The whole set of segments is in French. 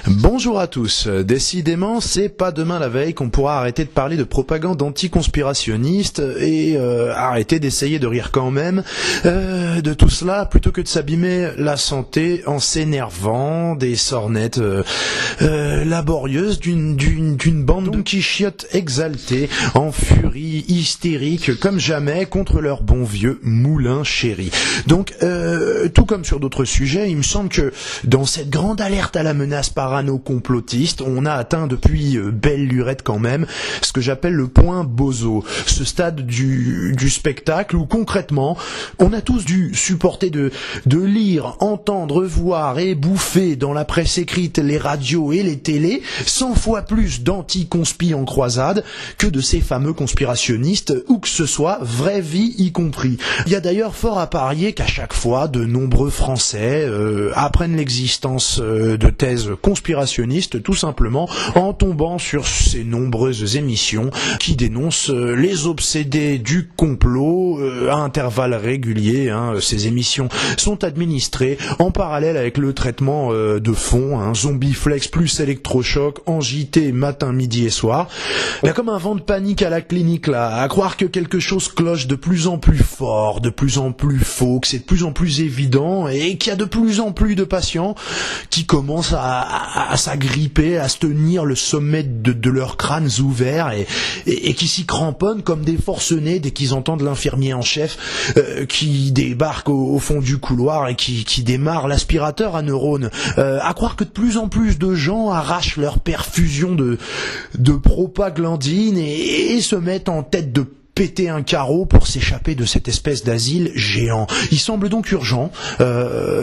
Bonjour à tous. Décidément, c'est pas demain la veille qu'on pourra arrêter de parler de propagande anticonspirationniste et arrêter d'essayer de rire quand même de tout cela plutôt que de s'abîmer la santé en s'énervant des sornettes laborieuses d'une bande qui chiotte exaltée en furie hystérique comme jamais contre leur bon vieux moulin chéri. Donc, tout comme sur d'autres sujets, il me semble que dans cette grande alerte à la menace parano-complotiste, on a atteint depuis belle lurette quand même ce que j'appelle le point bozo, ce stade du spectacle où concrètement on a tous dû supporter de lire, entendre, voir et bouffer dans la presse écrite, les radios et les télés 100 fois plus d'anti-conspi en croisade que de ces fameux conspirationnistes, où que ce soit, vraie vie y compris. Il y a d'ailleurs fort à parier qu'à chaque fois de nombreux Français apprennent l'existence de thèses conspirationnistes tout simplement en tombant sur ces nombreuses émissions qui dénoncent les obsédés du complot à intervalles réguliers. Ces émissions sont administrées en parallèle avec le traitement de fond, Zombie Flex plus électrochoc en JT matin, midi et soir. Il y a comme un vent de panique à la clinique là, à croire que quelque chose cloche de plus en plus fort, de plus en plus faux, que c'est de plus en plus évident et qu'il y a de plus en plus de patients qui commencent à s'agripper, à se tenir le sommet de leurs crânes ouverts et qui s'y cramponnent comme des forcenés dès qu'ils entendent l'infirmier en chef qui débarque au fond du couloir et qui démarre l'aspirateur à neurones. À croire que de plus en plus de gens arrachent leur perfusion de propagandine et se mettent en tête de péter un carreau pour s'échapper de cette espèce d'asile géant. Il semble donc urgent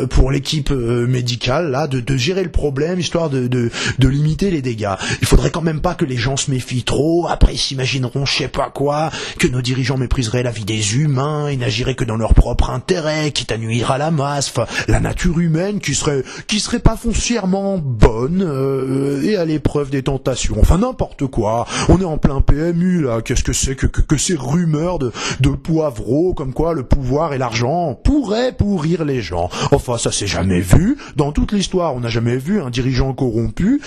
pour l'équipe médicale là de gérer le problème histoire de limiter les dégâts. Il faudrait quand même pas que les gens se méfient trop, après ils s'imagineront je sais pas quoi, que nos dirigeants mépriseraient la vie des humains et n'agiraient que dans leur propre intérêt, quitte à nuire à la masse, la nature humaine qui serait pas foncièrement bonne et à l'épreuve des tentations. Enfin n'importe quoi. On est en plein PMU là, qu'est-ce que c'est que ces rumeurs de Poivreau, comme quoi le pouvoir et l'argent pourraient pourrir les gens. Enfin, ça s'est jamais vu. Dans toute l'histoire, on n'a jamais vu un dirigeant corrompu.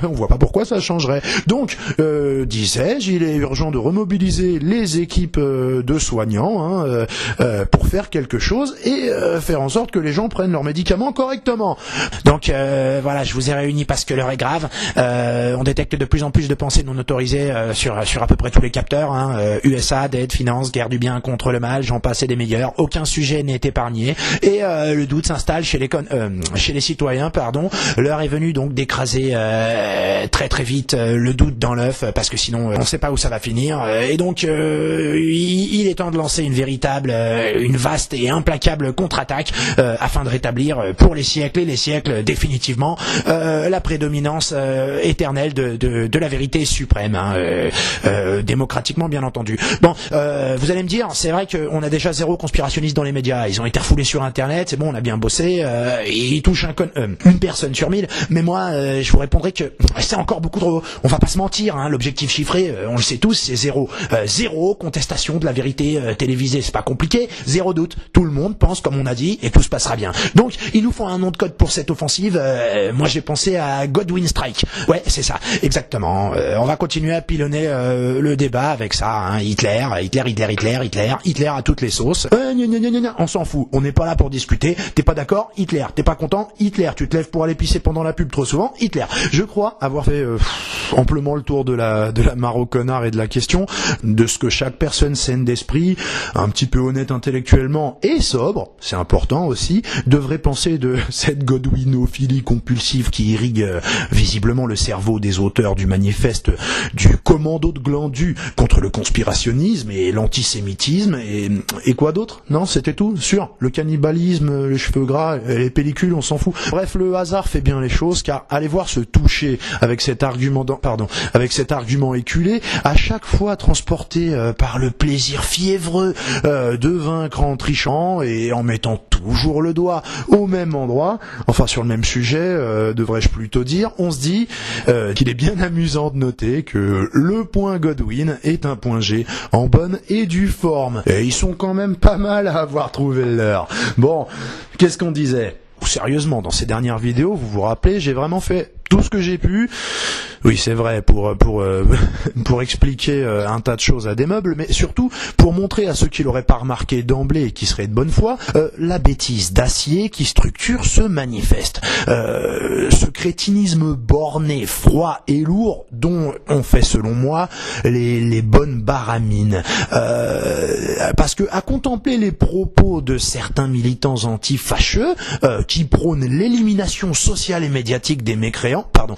On voit pas pourquoi ça changerait. Donc, disais-je, il est urgent de remobiliser les équipes de soignants pour faire quelque chose et faire en sorte que les gens prennent leurs médicaments correctement. Donc, voilà, je vous ai réunis parce que l'heure est grave. On détecte de plus en plus de pensées non autorisées sur à peu près tous les capteurs. USA, dette, finance, guerre du bien contre le mal, j'en passe et des meilleurs. Aucun sujet n'est épargné et le doute s'installe chez les citoyens. L'heure est venue donc d'écraser très très vite le doute dans l'œuf parce que sinon on ne sait pas où ça va finir. Et donc il est temps de lancer une vaste et implacable contre-attaque afin de rétablir pour les siècles et les siècles définitivement la prédominance éternelle de la vérité suprême, démocratiquement bien entendu. Bon, vous allez me dire, c'est vrai qu'on a déjà zéro conspirationniste dans les médias. Ils ont été refoulés sur Internet, c'est bon, on a bien bossé. Ils touchent une personne sur 1000. Mais moi, je vous répondrai que c'est encore beaucoup trop. On va pas se mentir, l'objectif chiffré, on le sait tous, c'est zéro. Zéro contestation de la vérité télévisée, c'est pas compliqué. Zéro doute. Tout le monde pense comme on a dit et tout se passera bien. Donc, il nous faut un nom de code pour cette offensive. Moi, j'ai pensé à Godwin Strike. Ouais, c'est ça, exactement. On va continuer à pilonner le débat avec ça. Hitler à toutes les sauces. On s'en fout, on n'est pas là pour discuter. T'es pas d'accord, Hitler. T'es pas content, Hitler. Tu te lèves pour aller pisser pendant la pub trop souvent, Hitler. Je crois avoir fait amplement le tour de la mare au connard et de la question de ce que chaque personne saine d'esprit, un petit peu honnête intellectuellement et sobre, c'est important aussi, devrait penser de cette godwinophilie compulsive qui irrigue visiblement le cerveau des auteurs du manifeste du commando de Glandu contre le conspirationnisme et l'antisémitisme et quoi d'autre? Non, c'était tout? Sûr, le cannibalisme, les cheveux gras, les pellicules, on s'en fout. Bref, le hasard fait bien les choses car allez voir se toucher avec cet argument éculé, à chaque fois transporté par le plaisir fiévreux de vaincre en trichant et en mettant toujours le doigt au même endroit, enfin sur le même sujet, devrais-je plutôt dire, on se dit qu'il est bien amusant de noter que le point Godwin est un point G en bonne et due forme. Et ils sont quand même pas mal à avoir trouvé leur. Bon, qu'est-ce qu'on disait ? Sérieusement, dans ces dernières vidéos, vous vous rappelez, j'ai vraiment fait tout ce que j'ai pu. Oui, c'est vrai, pour expliquer un tas de choses à des meubles, mais surtout pour montrer à ceux qui l'auraient pas remarqué d'emblée et qui seraient de bonne foi, la bêtise d'acier qui structure ce manifeste. Ce crétinisme borné, froid et lourd dont on fait, selon moi, les bonnes baramines. Parce que à contempler les propos de certains militants anti-fâcheux qui prônent l'élimination sociale et médiatique des mécréants, pardon,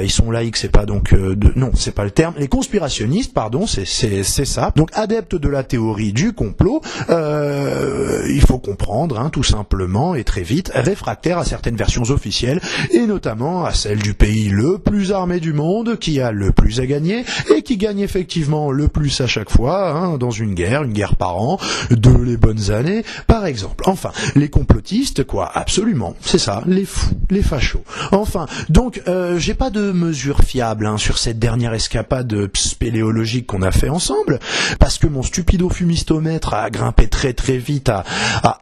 ils sont laïcs, c'est pas donc non, c'est pas le terme, les conspirationnistes, pardon, c'est ça. Donc adeptes de la théorie du complot, il faut comprendre, hein, tout simplement et très vite, réfractaires à certaines versions officielles et notamment à celle du pays le plus armé du monde, qui a le plus à gagner et qui gagne effectivement le plus à chaque fois, hein, dans une guerre par an, de les bonnes années, par exemple. Enfin, les complotistes, quoi, absolument, c'est ça, les fous, les fachos. Enfin, donc, j'ai pas de mesure fiable hein, sur cette dernière escapade spéléologique qu'on a fait ensemble, parce que mon stupido fumistomètre a grimpé très très vite à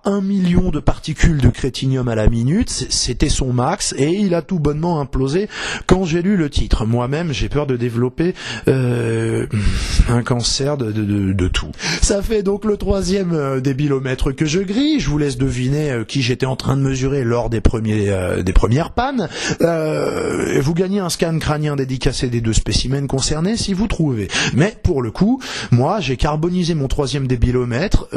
1 million de particules de crétinium à la minute, c'était son max, et il a tout bonnement implosé quand j'ai lu le titre. Moi-même, j'ai peur de développer un cancer de tout. Ça fait donc le 3e débilomètre que je grille. Je vous laisse deviner qui j'étais en train de mesurer lors des premières pannes. Vous gagnez un scan crânien dédicacé des 2 spécimens concernés si vous trouvez. Mais pour le coup, moi j'ai carbonisé mon 3e débilomètre,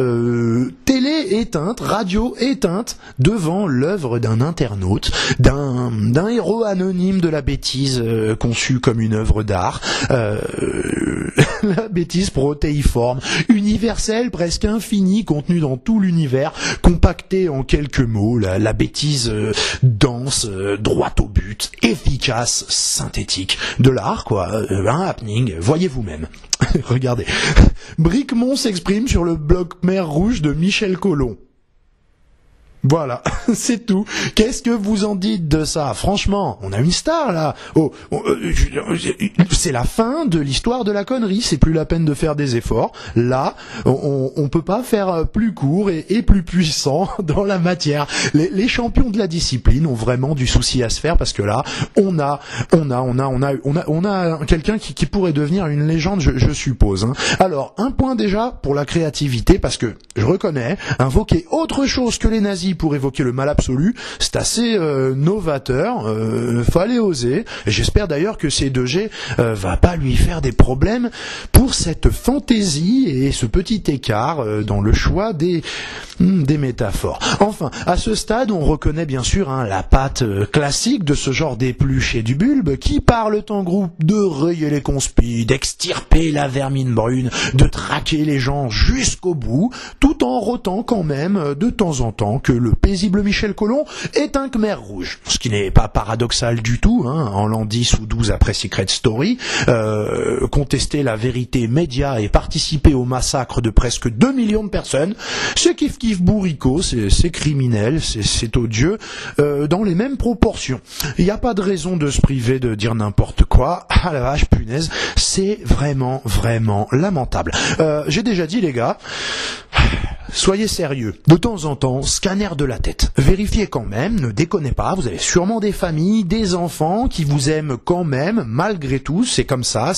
télé éteinte, radio éteinte, devant l'œuvre d'un internaute, d'un héros anonyme de la bêtise conçu comme une œuvre d'art. La bêtise protéiforme, universelle, presque infinie, contenue dans tout l'univers, compactée en quelques mots, la bêtise dense, droite au but, efficace, synthétique. De l'art, quoi, un happening, voyez vous-même. Regardez. Bricmont s'exprime sur le bloc mer rouge de Michel Collomb. Voilà, c'est tout. Qu'est-ce que vous en dites de ça? Franchement, on a une star là. C'est la fin de l'histoire de la connerie. C'est plus la peine de faire des efforts. Là, on peut pas faire plus court et plus puissant dans la matière. Les champions de la discipline ont vraiment du souci à se faire parce que là, on a quelqu'un qui pourrait devenir une légende, je suppose. Hein. Alors, un point déjà pour la créativité parce que je reconnais invoquer autre chose que les nazis pour évoquer le mal absolu, c'est assez novateur, fallait oser, et j'espère d'ailleurs que C2G va pas lui faire des problèmes pour cette fantaisie et ce petit écart dans le choix des métaphores. Enfin, à ce stade, on reconnaît bien sûr hein, la patte classique de ce genre d'épluché du bulbe qui parle en groupe de rayer les conspis, d'extirper la vermine brune, de traquer les gens jusqu'au bout, tout en rotant quand même de temps en temps que le paisible Michel Collomb est un Khmer rouge. Ce qui n'est pas paradoxal du tout, hein, en l'an 10 ou 12 après Secret Story, contester la vérité média et participer au massacre de presque 2 millions de personnes, c'est kiff bourricot, c'est criminel, c'est odieux, dans les mêmes proportions. Il n'y a pas de raison de se priver de dire n'importe quoi. Ah la vache, punaise, c'est vraiment lamentable. J'ai déjà dit les gars, soyez sérieux. De temps en temps, scanner de la tête. Vérifiez quand même, ne déconnez pas, vous avez sûrement des familles, des enfants qui vous aiment quand même, malgré tout, c'est comme ça,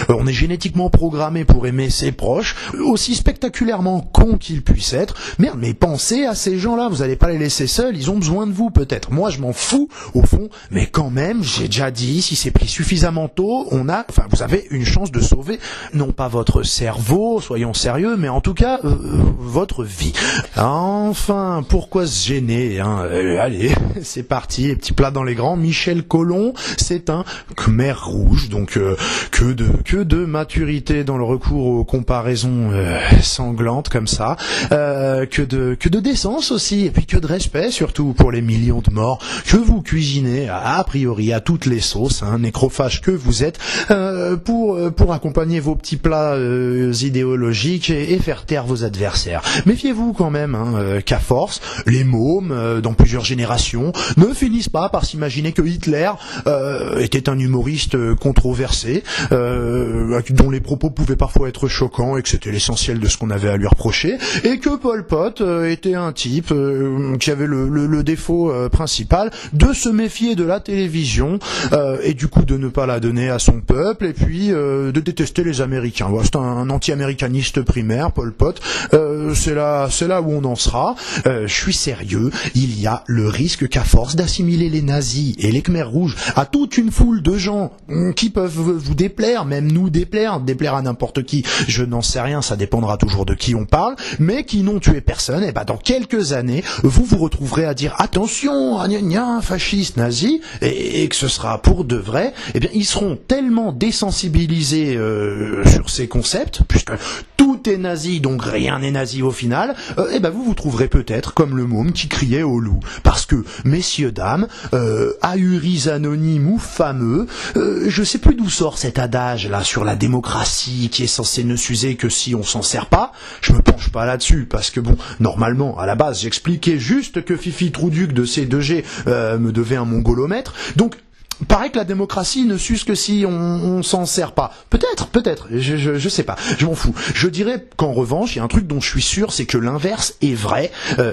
on est génétiquement programmé pour aimer ses proches, aussi spectaculairement cons qu'ils puissent être. Merde, mais pensez à ces gens-là, vous n'allez pas les laisser seuls, ils ont besoin de vous peut-être. Moi, je m'en fous, au fond, mais quand même, j'ai déjà dit, si c'est pris suffisamment tôt, vous avez une chance de sauver, non pas votre cerveau, soyons sérieux, mais en tout cas, votre vie. Enfin, pourquoi se gêner hein allez, c'est parti, les petits plats dans les grands. Michel Collomb, c'est un Khmer rouge, donc que de maturité dans le recours aux comparaisons sanglantes comme ça, que de décence aussi, et puis que de respect surtout pour les millions de morts que vous cuisinez a priori à toutes les sauces, hein, nécrophages que vous êtes, pour accompagner vos petits plats idéologiques et faire taire vos adversaires. Mais méfiez-vous quand même, qu'à force, les mômes, dans plusieurs générations, ne finissent pas par s'imaginer que Hitler était un humoriste controversé, dont les propos pouvaient parfois être choquants et que c'était l'essentiel de ce qu'on avait à lui reprocher, et que Pol Pot était un type qui avait le défaut principal de se méfier de la télévision et du coup de ne pas la donner à son peuple, et puis de détester les Américains. Voilà, c'est un anti-américaniste primaire, Pol Pot. C'est là où on en sera. Je suis sérieux, il y a le risque qu'à force d'assimiler les nazis et les Khmers rouges à toute une foule de gens qui peuvent vous déplaire, même nous déplaire à n'importe qui, je n'en sais rien, ça dépendra toujours de qui on parle, mais qui n'ont tué personne, et dans quelques années, vous vous retrouverez à dire attention, fasciste, nazi, et que ce sera pour de vrai. Ils seront tellement désensibilisés sur ces concepts, puisque tout est nazi, donc rien n'est nazi au final, vous vous trouverez peut-être comme le môme qui criait au loup. Parce que, messieurs, dames, ahuris anonymes ou fameux, je sais plus d'où sort cet adage là sur la démocratie qui est censé ne s'user que si on s'en sert pas. Je me penche pas là-dessus parce que normalement, à la base, j'expliquais juste que Fifi Trouduc de C2G me devait un mongolomètre. Donc, paraît que la démocratie ne s'use que si on s'en sert pas. Peut-être, je sais pas, je m'en fous. Je dirais qu'en revanche, il y a un truc dont je suis sûr, c'est que l'inverse est vrai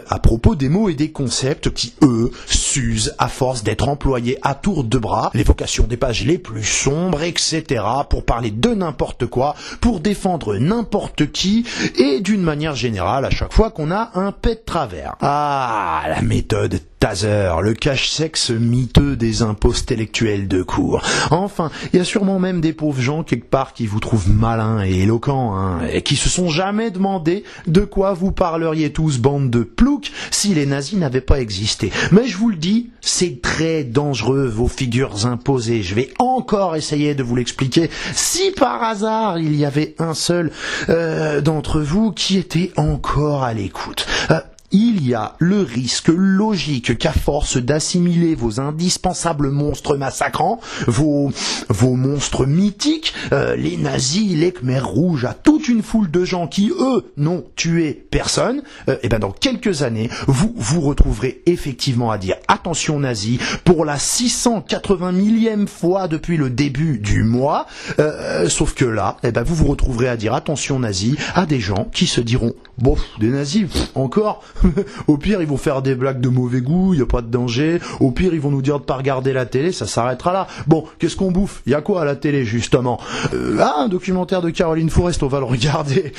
à propos des mots et des concepts qui, eux, s'usent à force d'être employés à tour de bras, l'évocation des pages les plus sombres, etc., pour parler de n'importe quoi, pour défendre n'importe qui, et d'une manière générale, à chaque fois qu'on a un pet de travers. Ah, la méthode Taser, le cache-sexe miteux des impostes-intellectuels de cours. Enfin, il y a sûrement même des pauvres gens quelque part qui vous trouvent malins et éloquents, et qui se sont jamais demandé de quoi vous parleriez tous, bande de ploucs, si les nazis n'avaient pas existé. Mais je vous le dis, c'est très dangereux, vos figures imposées. Je vais encore essayer de vous l'expliquer. Si par hasard il y avait un seul d'entre vous qui était encore à l'écoute. Il y a le risque logique qu'à force d'assimiler vos indispensables monstres massacrants, vos monstres mythiques, les nazis, les Khmers rouges, à toute une foule de gens qui, eux, n'ont tué personne, dans quelques années, vous vous retrouverez effectivement à dire attention nazis pour la 680 millième fois depuis le début du mois, sauf que là, vous vous retrouverez à dire attention nazis à des gens qui se diront bon, des nazis, encore. Au pire, ils vont faire des blagues de mauvais goût, y a pas de danger. Au pire, ils vont nous dire de pas regarder la télé, ça s'arrêtera là. Bon, qu'est-ce qu'on bouffe? Y a quoi à la télé, justement? Un documentaire de Caroline Fourest, on va le regarder.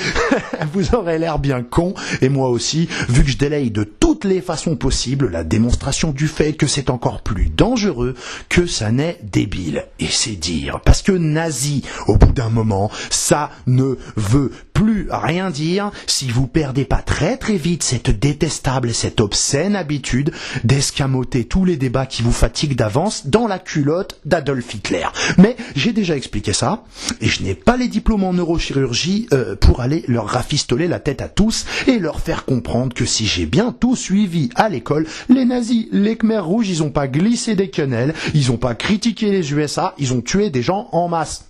Vous aurez l'air bien con, et moi aussi, vu que je délaye de toutes les façons possibles la démonstration du fait que c'est encore plus dangereux que ça n'est débile. Et c'est dire, parce que nazi, au bout d'un moment, ça ne veut plus rien dire si vous perdez pas très très vite cette détestable et cette obscène habitude d'escamoter tous les débats qui vous fatiguent d'avance dans la culotte d'Adolf Hitler. Mais j'ai déjà expliqué ça, et je n'ai pas les diplômes en neurochirurgie pour aller leur rafistoler la tête à tous et leur faire comprendre que si j'ai bien tout suivi à l'école, les nazis, les Khmers rouges, ils ont pas glissé des quenelles, ils ont pas critiqué les USA, ils ont tué des gens en masse.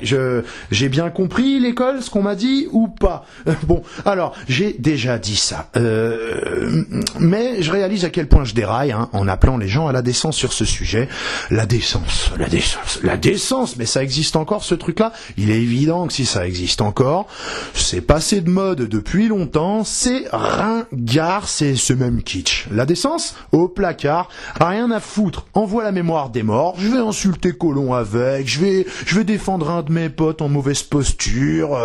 J'ai bien compris l'école, ce qu'on m'a dit ou pas? Bon, alors, j'ai déjà dit ça. Mais je réalise à quel point je déraille en appelant les gens à la décence sur ce sujet. La décence, mais ça existe encore ce truc-là? Il est évident que si ça existe encore, c'est passé de mode depuis longtemps, c'est ringard, c'est même kitsch. La décence? Au placard, rien à foutre. Envoie la mémoire des morts, je vais insulter Colomb avec, je vais défendre un de mes potes en mauvaise posture,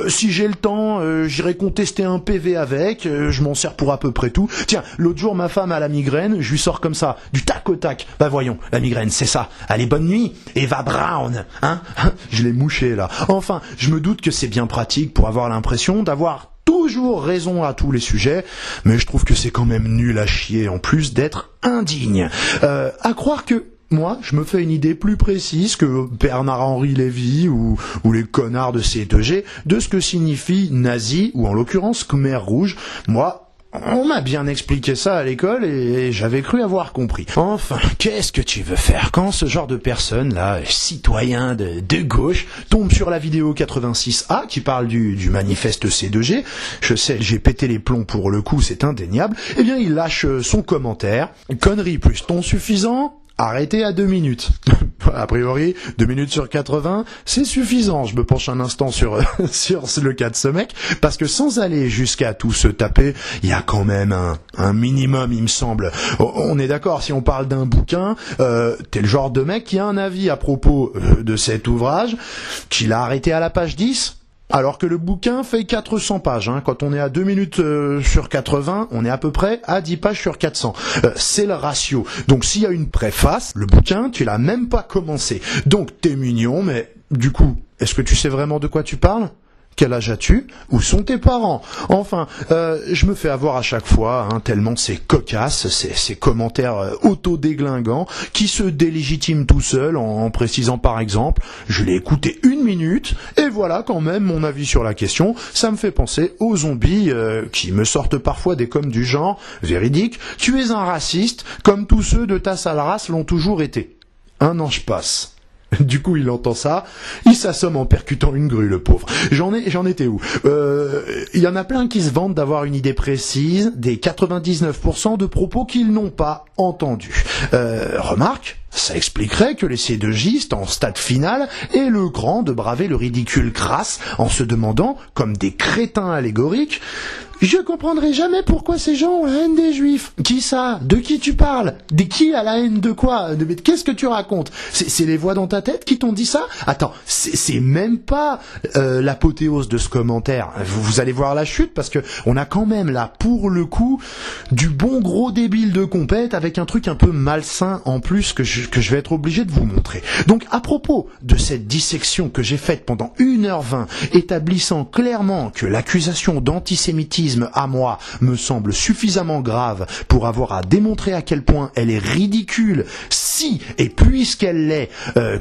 si j'ai le temps, j'irai contester un PV avec, je m'en sers pour à peu près tout. Tiens, l'autre jour, ma femme a la migraine, je lui sors comme ça, du tac au tac. Bah voyons, la migraine, c'est ça. Allez, bonne nuit, Eva Brown, je l'ai mouché là. Enfin, je me doute que c'est bien pratique pour avoir l'impression d'avoir toujours raison à tous les sujets, mais je trouve que c'est quand même nul à chier en plus d'être indigne. À croire que moi, je me fais une idée plus précise que Bernard-Henri Lévy ou les connards de C2G de ce que signifie nazi, ou en l'occurrence Khmer rouge. Moi, On m'a bien expliqué ça à l'école et j'avais cru avoir compris. Enfin, qu'est-ce que tu veux faire quand ce genre de personne-là, citoyen de gauche, tombe sur la vidéo 86A qui parle du manifeste C2G, je sais, j'ai pété les plombs pour le coup, c'est indéniable, eh bien il lâche son commentaire, connerie plus ton suffisant, arrêtez à 2 minutes. A priori, 2 minutes sur 80, c'est suffisant. Je me penche un instant sur le cas de ce mec, parce que sans aller jusqu'à tout se taper, il y a quand même un minimum, il me semble. On est d'accord, si on parle d'un bouquin, t'es le genre de mec qui a un avis à propos de cet ouvrage, qu'il a arrêté à la page 10, alors que le bouquin fait 400 pages. Quand on est à 2 minutes sur 80, on est à peu près à 10 pages sur 400. C'est le ratio. Donc s'il y a une préface, le bouquin, tu l'as même pas commencé. Donc t'es mignon, mais du coup, est-ce que tu sais vraiment de quoi tu parles ? Quel âge as-tu ? Où sont tes parents ? Enfin, je me fais avoir à chaque fois, tellement c'est cocasse, ces commentaires auto-déglingants qui se délégitiment tout seul en précisant par exemple, je l'ai écouté 1 minute et voilà quand même mon avis sur la question. Ça me fait penser aux zombies qui me sortent parfois des coms du genre véridique, tu es un raciste comme tous ceux de ta sale race l'ont toujours été. Un an je passe. Du coup, il entend ça, il s'assomme en percutant une grue, le pauvre. J'en étais où ? Il y en a plein qui se vantent d'avoir une idée précise des 99% de propos qu'ils n'ont pas entendus. Remarque, ça expliquerait que les C2Gistes en stade final aient le cran de braver le ridicule crasse en se demandant, comme des crétins allégoriques, je comprendrai jamais pourquoi ces gens ont la haine des juifs. Qui ça ? De qui tu parles ? De qui a la haine de quoi ? Qu'est-ce que tu racontes ? C'est les voix dans ta tête qui t'ont dit ça ? Attends, c'est même pas l'apothéose de ce commentaire. Vous allez voir la chute parce que on a quand même là, pour le coup, du bon gros débile de compète avec un truc un peu malsain en plus que je vais être obligé de vous montrer. Donc à propos de cette dissection que j'ai faite pendant 1h20, établissant clairement que l'accusation d'antisémitisme à moi me semble suffisamment grave pour avoir à démontrer à quel point elle est ridicule si et puisqu'elle l'est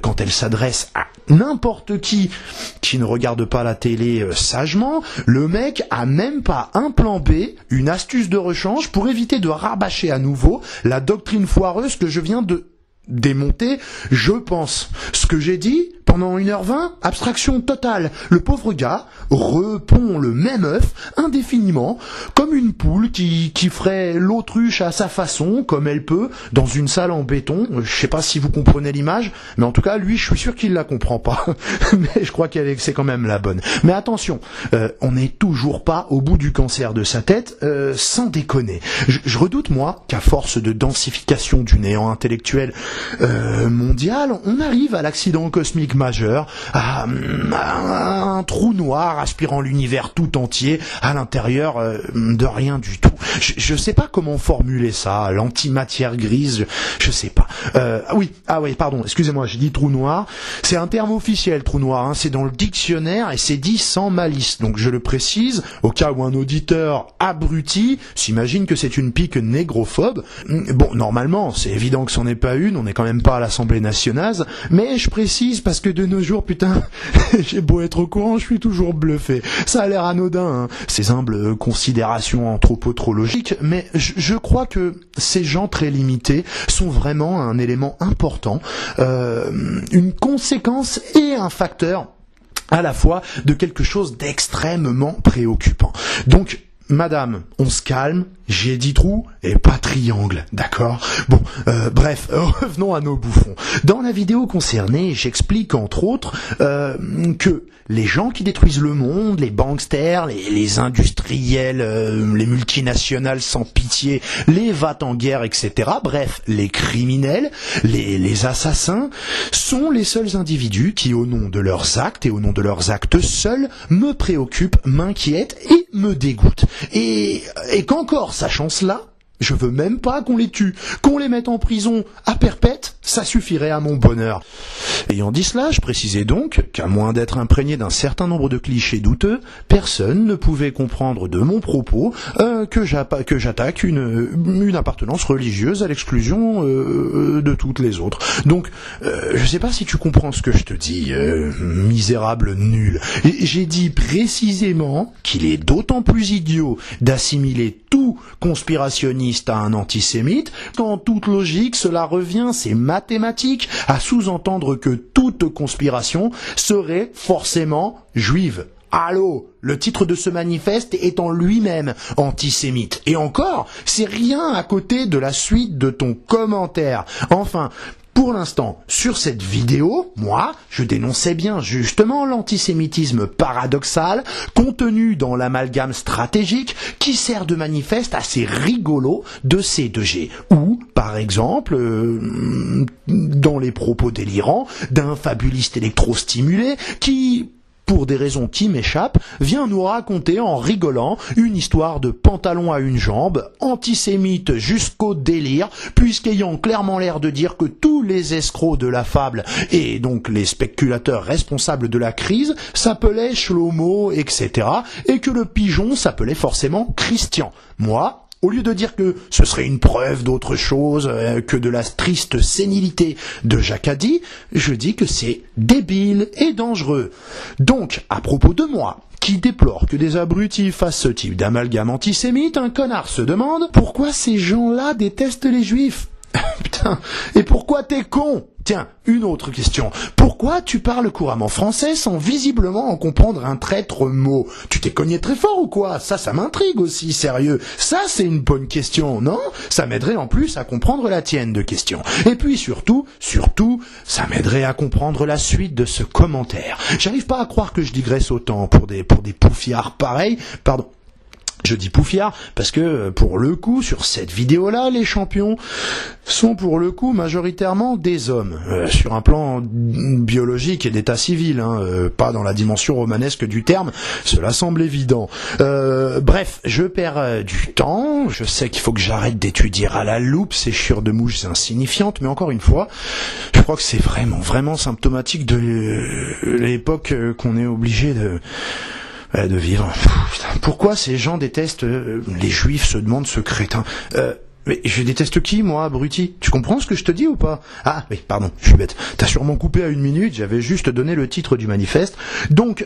quand elle s'adresse à n'importe qui ne regarde pas la télé sagement, le mec a même pas un plan B, une astuce de rechange pour éviter de rabâcher à nouveau la doctrine foireuse que je viens de démonter, je pense. Ce que j'ai dit pendant 1h20, abstraction totale. Le pauvre gars repond le même œuf indéfiniment, comme une poule qui ferait l'autruche à sa façon, comme elle peut, dans une salle en béton. Je sais pas si vous comprenez l'image, mais en tout cas, lui, je suis sûr qu'il la comprend pas. Mais je crois que c'est quand même la bonne. Mais attention, on n'est toujours pas au bout du cancer de sa tête, sans déconner. Je redoute, moi, qu'à force de densification du néant intellectuel mondial, on arrive à l'accident cosmique majeur, à un trou noir aspirant l'univers tout entier à l'intérieur de rien du tout. Je sais pas comment formuler ça, l'antimatière grise, je sais pas. Oui, pardon, excusez-moi, j'ai dit trou noir. C'est un terme officiel, trou noir, c'est dans le dictionnaire et c'est dit sans malice. Donc je le précise, au cas où un auditeur abruti s'imagine que c'est une pique négrophobe. Bon, normalement, c'est évident que c'en est pas une, on n'est quand même pas à l'Assemblée nationale, mais je précise parce que de nos jours, putain, j'ai beau être au courant, je suis toujours bluffé. Ça a l'air anodin, ces humbles considérations anthropotrologiques, mais je crois que ces gens très limités sont vraiment un élément important, une conséquence et un facteur à la fois de quelque chose d'extrêmement préoccupant. Donc, madame, on se calme, j'ai dit trou et pas triangle, d'accord ? Bon, bref, revenons à nos bouffons. Dans la vidéo concernée, j'explique entre autres que les gens qui détruisent le monde, les banksters, les industriels, les multinationales sans pitié, les va-t-en-guerre, etc., bref, les criminels, les assassins, sont les seuls individus qui, au nom de leurs actes et au nom de leurs actes seuls, me préoccupent, m'inquiètent et me dégoûtent. Et qu'encore, sachant cela, je veux même pas qu'on les tue, qu'on les mette en prison à perpète, ça suffirait à mon bonheur. Ayant dit cela, je précisais donc qu'à moins d'être imprégné d'un certain nombre de clichés douteux, personne ne pouvait comprendre de mon propos que j'attaque une appartenance religieuse à l'exclusion de toutes les autres. Donc, je sais pas si tu comprends ce que je te dis, misérable nul. J'ai dit précisément qu'il est d'autant plus idiot d'assimiler tout conspirationniste à un antisémite. En toute logique, cela revient, c'est mathématique, à sous-entendre que toute conspiration serait forcément juive. Allô, le titre de ce manifeste est en lui-même antisémite. Et encore, c'est rien à côté de la suite de ton commentaire. Enfin, pour l'instant, sur cette vidéo, moi, je dénonçais bien justement l'antisémitisme paradoxal contenu dans l'amalgame stratégique qui sert de manifeste assez rigolo de C2G. Ou, par exemple, dans les propos délirants d'un fabuliste électrostimulé qui, pour des raisons qui m'échappent, vient nous raconter en rigolant une histoire de pantalon à une jambe, antisémite jusqu'au délire, puisqu'ayant clairement l'air de dire que tous les escrocs de la fable, et donc les spéculateurs responsables de la crise, s'appelaient Shlomo, etc., et que le pigeon s'appelait forcément Christian. Moi, au lieu de dire que ce serait une preuve d'autre chose que de la triste sénilité de Jacadi, je dis que c'est débile et dangereux. Donc, à propos de moi, qui déplore que des abrutis fassent ce type d'amalgame antisémite, un connard se demande pourquoi ces gens-là détestent les juifs. Putain, et pourquoi t'es con ? Tiens, une autre question. Pourquoi tu parles couramment français sans visiblement en comprendre un traître mot ? Tu t'es cogné très fort ou quoi ? Ça m'intrigue aussi, sérieux. Ça, c'est une bonne question, non ? Ça m'aiderait en plus à comprendre la tienne de question. Et puis surtout, ça m'aiderait à comprendre la suite de ce commentaire. J'arrive pas à croire que je digresse autant pour des pouffiards pareils. Pardon. Je dis pouffiard parce que, pour le coup, sur cette vidéo-là, les champions sont pour le coup majoritairement des hommes, sur un plan biologique et d'état civil, pas dans la dimension romanesque du terme, cela semble évident. Bref, je perds du temps, je sais qu'il faut que j'arrête d'étudier à la loupe ces chures de mouches insignifiantes, mais encore une fois, je crois que c'est vraiment symptomatique de l'époque qu'on est obligé de vivre. Pourquoi ces gens détestent les juifs, se demande ce crétin. Mais je déteste qui, moi, abruti ? Tu comprends ce que je te dis ou pas ? Ah, oui, pardon, je suis bête. T'as sûrement coupé à 1 minute, j'avais juste donné le titre du manifeste. Donc,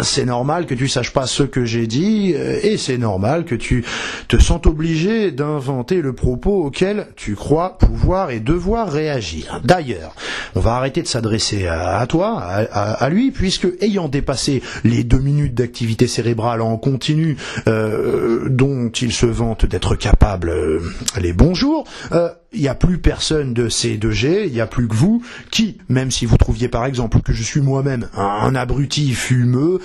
c'est normal que tu saches pas ce que j'ai dit, et c'est normal que tu te sentes obligé d'inventer le propos auquel tu crois pouvoir et devoir réagir. D'ailleurs, on va arrêter de s'adresser à toi, à lui, puisque ayant dépassé les 2 minutes d'activité cérébrale en continu dont il se vante d'être capable les bonjours, il n'y a plus personne de C2G, il n'y a plus que vous qui, même si vous trouviez par exemple que je suis moi-même un abruti fumeux,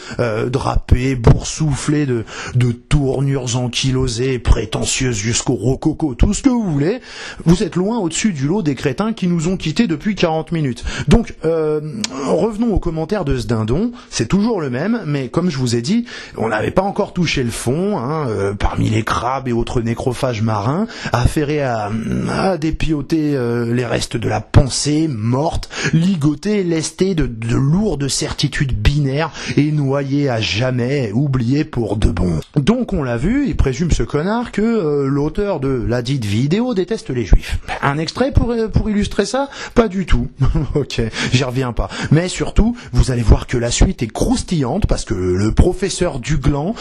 drapé, boursouflé de tournures ankylosées, prétentieuses jusqu'au rococo, tout ce que vous voulez, vous êtes loin au-dessus du lot des crétins qui nous ont quittés depuis 40 minutes. Donc, revenons aux commentaires de ce dindon, c'est toujours le même, mais comme je vous ai dit, on n'avait pas encore touché le fond, parmi les crabes et autres nécrophages marins, affairés à dépioter les restes de la pensée morte, ligotée, lestée de lourdes certitudes binaires et noyée à jamais, oubliée pour de bon. Donc on l'a vu, il présume ce connard que l'auteur de la dite vidéo déteste les juifs. Un extrait pour illustrer ça ? Pas du tout. Ok, j'y reviens pas. Mais surtout, vous allez voir que la suite est croustillante parce que le professeur Duglan,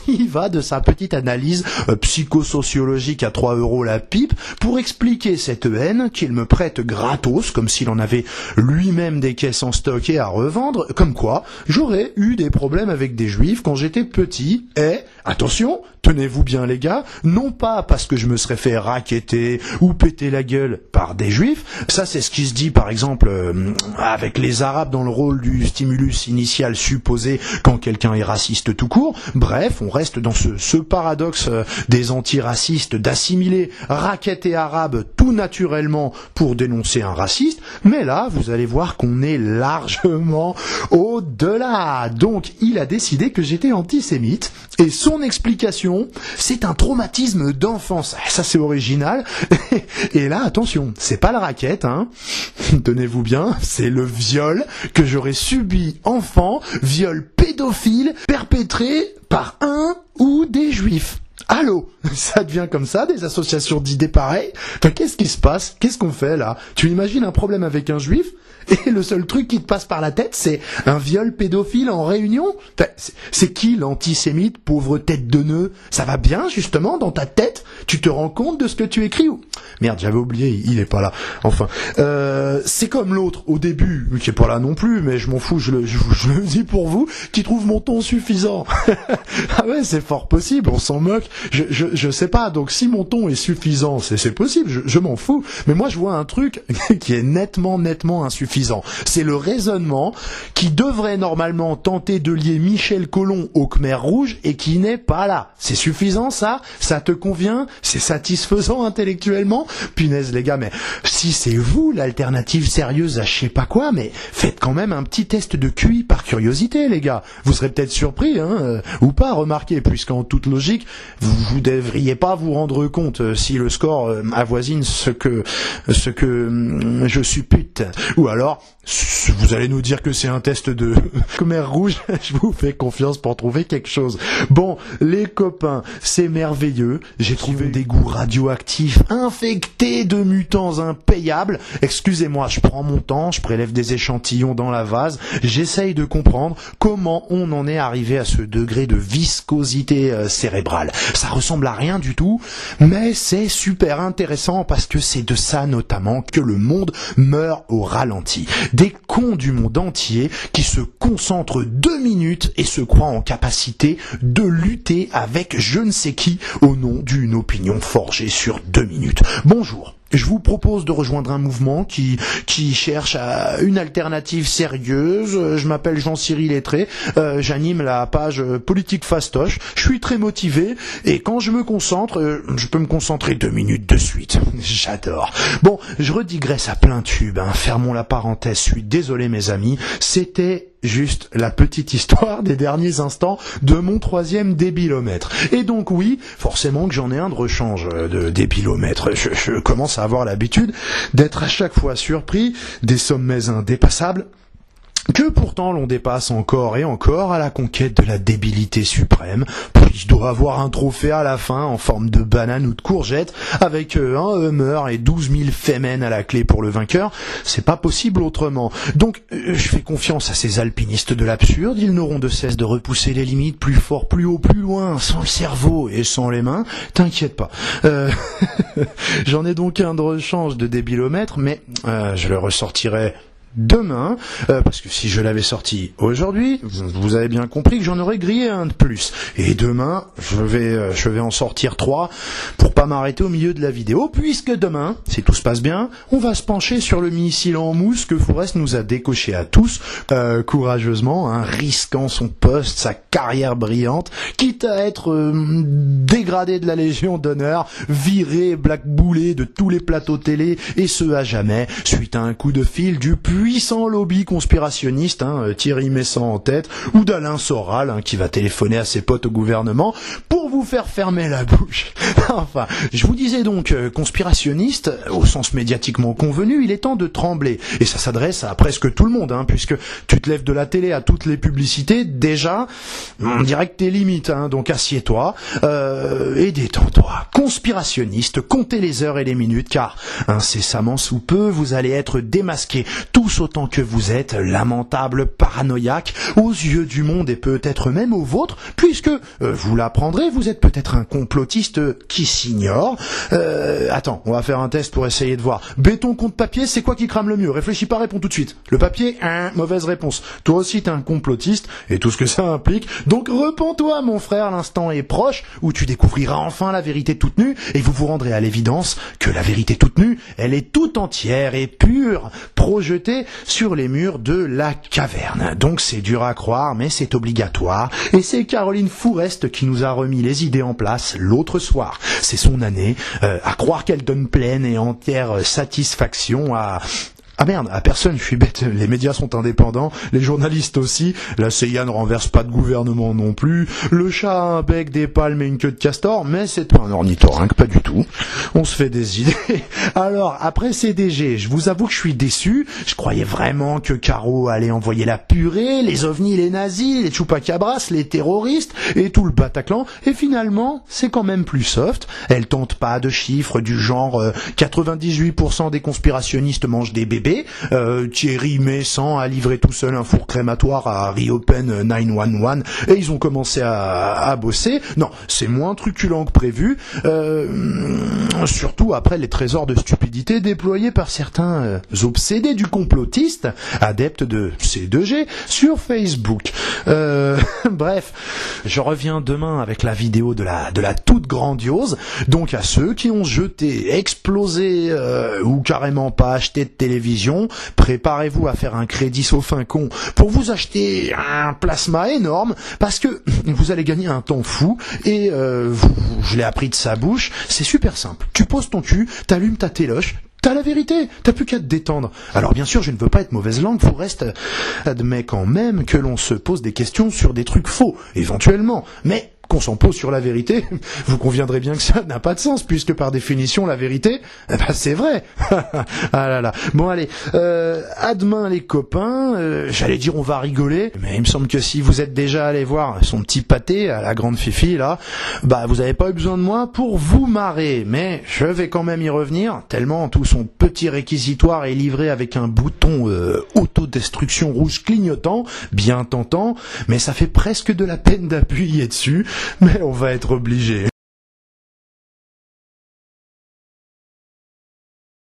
il va de sa petite analyse psychosociologique à 3 € la pipe pour expliquer cette haine qu'il me prête gratos, comme s'il en avait lui-même des caisses en stock et à revendre, comme quoi j'aurais eu des problèmes avec des juifs quand j'étais petit. Et, attention, tenez-vous bien les gars, non pas parce que je me serais fait racketter ou péter la gueule par des juifs, ça c'est ce qui se dit par exemple avec les arabes dans le rôle du stimulus initial supposé quand quelqu'un est raciste tout court. Bref, on reste dans ce paradoxe des antiracistes d'assimiler raquette et arabe tout naturellement pour dénoncer un raciste, mais là vous allez voir qu'on est largement au-delà. Donc il a décidé que j'étais antisémite et son Mon explication, c'est un traumatisme d'enfance. Ça, c'est original. Et là, attention, c'est pas la raquette, hein. Tenez-vous bien, c'est le viol que j'aurais subi enfant, viol pédophile perpétré par un ou des juifs. Allô, ça devient comme ça, des associations d'idées pareilles. Enfin, qu'est-ce qui se passe? Qu'est-ce qu'on fait là? Tu imagines un problème avec un juif et le seul truc qui te passe par la tête, c'est un viol pédophile en réunion? Enfin, c'est qui l'antisémite, pauvre tête de nœud? Ça va bien justement dans ta tête? Tu te rends compte de ce que tu écris ou... Merde, j'avais oublié, il est pas là. Enfin, c'est comme l'autre au début, qui est pas là non plus, mais je m'en fous, je le dis pour vous, qui trouve mon ton suffisant. Ah ouais, c'est fort possible, on s'en moque. Je sais pas, donc si mon ton est suffisant, c'est possible, je m'en fous. Mais moi, je vois un truc qui est nettement insuffisant. C'est le raisonnement qui devrait normalement tenter de lier Michel Colomb au Khmer Rouge et qui n'est pas là. C'est suffisant, ça? Ça te convient? C'est satisfaisant intellectuellement? Punaise, les gars, mais si c'est vous l'alternative sérieuse à je sais pas quoi, mais faites quand même un petit test de QI par curiosité, les gars. Vous serez peut-être surpris, hein, ou pas, remarquez, puisqu'en toute logique, vous devriez pas vous rendre compte si le score avoisine ce que je suppute. Ou alors, vous allez nous dire que c'est un test de Khmer Rouge, je vous fais confiance pour trouver quelque chose. Bon, les copains, c'est merveilleux. J'ai trouvé des goûts radioactifs infectés de mutants impayables. Excusez-moi, je prends mon temps, je prélève des échantillons dans la vase, j'essaye de comprendre comment on en est arrivé à ce degré de viscosité cérébrale. Ça ressemble à rien du tout, mais c'est super intéressant parce que c'est de ça notamment que le monde meurt au ralenti. Des cons du monde entier qui se concentrent 2 minutes et se croient en capacité de lutter avec je ne sais qui au nom d'une opinion forgée sur 2 minutes. Bonjour. Je vous propose de rejoindre un mouvement qui cherche à une alternative sérieuse. Je m'appelle Jean-Cyril Lettré, j'anime la page Politique Fastoche. Je suis très motivé et quand je me concentre, je peux me concentrer 2 minutes de suite. J'adore. Bon, je redigresse à plein tube, hein. Fermons la parenthèse, je suis désolé mes amis. C'était juste la petite histoire des derniers instants de mon 3e débilomètre. Et donc oui, forcément que j'en ai un de rechange de débilomètre. Je commence à avoir l'habitude d'être à chaque fois surpris des sommets indépassables que pourtant l'on dépasse encore et encore à la conquête de la débilité suprême. Puis je dois avoir un trophée à la fin en forme de banane ou de courgette avec un Hummer et 12 000 femmes à la clé pour le vainqueur. C'est pas possible autrement. Donc je fais confiance à ces alpinistes de l'absurde. Ils n'auront de cesse de repousser les limites plus fort, plus haut, plus loin, sans le cerveau et sans les mains. T'inquiète pas. J'en ai donc un de rechange de débilomètre, mais je le ressortirai demain, parce que si je l'avais sorti aujourd'hui, vous avez bien compris que j'en aurais grillé un de plus. Et demain, je vais en sortir 3 pour pas m'arrêter au milieu de la vidéo, puisque demain, si tout se passe bien, on va se pencher sur le missile en mousse que Forrest nous a décoché à tous, courageusement, hein, risquant son poste, sa carrière brillante, quitte à être dégradé de la Légion d'honneur, viré, blackboulé de tous les plateaux télé, et ce à jamais, suite à un coup de fil du puissant lobby conspirationniste, hein, Thierry Messant en tête, ou d'Alain Soral, hein, qui va téléphoner à ses potes au gouvernement pour vous faire fermer la bouche. Enfin, je vous disais donc, conspirationniste, au sens médiatiquement convenu, il est temps de trembler. Et ça s'adresse à presque tout le monde, hein, puisque tu te lèves de la télé à toutes les publicités, déjà, on dirait que t'es limite, hein, donc assieds-toi, et détends-toi. Conspirationniste, comptez les heures et les minutes, car incessamment sous peu, vous allez être démasqués, tous autant que vous êtes, lamentable paranoïaque, aux yeux du monde et peut-être même aux vôtres, puisque, vous l'apprendrez, vous êtes peut-être un complotiste qui s'ignore. Attends, on va faire un test pour essayer de voir. Béton contre papier, c'est quoi qui crame le mieux? Réfléchis pas, réponds tout de suite. Le papier, mauvaise réponse. Toi aussi t'es un complotiste, et tout ce que ça implique. Donc repens-toi mon frère, l'instant est proche, où tu découvriras enfin la vérité toute nue, et vous vous rendrez à l'évidence que la vérité toute nue, elle est tout entière et pure, projetée sur les murs de la caverne. Donc c'est dur à croire, mais c'est obligatoire, et c'est Caroline Fourest qui nous a remis les idées en place l'autre soir. C'est son année, à croire qu'elle donne pleine et entière satisfaction à Ah merde, à personne, je suis bête, les médias sont indépendants, les journalistes aussi, la CIA ne renverse pas de gouvernement non plus, le chat a un bec, des palmes et une queue de castor, mais c'est pas un ornithorynque, pas du tout. On se fait des idées. Alors, après CDG, je vous avoue que je suis déçu, je croyais vraiment que Caro allait envoyer la purée, les ovnis, les nazis, les chupacabras, les terroristes et tout le Bataclan, et finalement, c'est quand même plus soft. Elle tente pas de chiffres du genre 98% des conspirationnistes mangent des bébés. Thierry Messant a livré tout seul un four crématoire à Reopen 911 et ils ont commencé à bosser. Non, c'est moins truculent que prévu, surtout après les trésors de stupidité déployés par certains obsédés du complotiste, adeptes de C2G, sur Facebook. Bref, je reviens demain avec la vidéo de la toute grandiose. Donc à ceux qui ont jeté, explosé ou carrément pas acheté de télévision, préparez-vous à faire un crédit sauf un con pour vous acheter un plasma énorme parce que vous allez gagner un temps fou et je l'ai appris de sa bouche, c'est super simple. Tu poses ton cul, t'allumes ta téloche, t'as la vérité, t'as plus qu'à te détendre. Alors bien sûr, je ne veux pas être mauvaise langue, vous reste admet quand même que l'on se pose des questions sur des trucs faux, éventuellement, mais qu'on s'en pose sur la vérité, vous conviendrez bien que ça n'a pas de sens, puisque par définition, la vérité, c'est vrai. Ah là là. Bon allez, à demain les copains, j'allais dire on va rigoler, mais il me semble que si vous êtes déjà allé voir son petit pâté à la grande Fifi, là, bah vous avez pas eu besoin de moi pour vous marrer, mais je vais quand même y revenir, tellement tout son petit réquisitoire est livré avec un bouton autodestruction rouge clignotant, bien tentant, mais ça fait presque de la peine d'appuyer dessus, mais on va être obligé.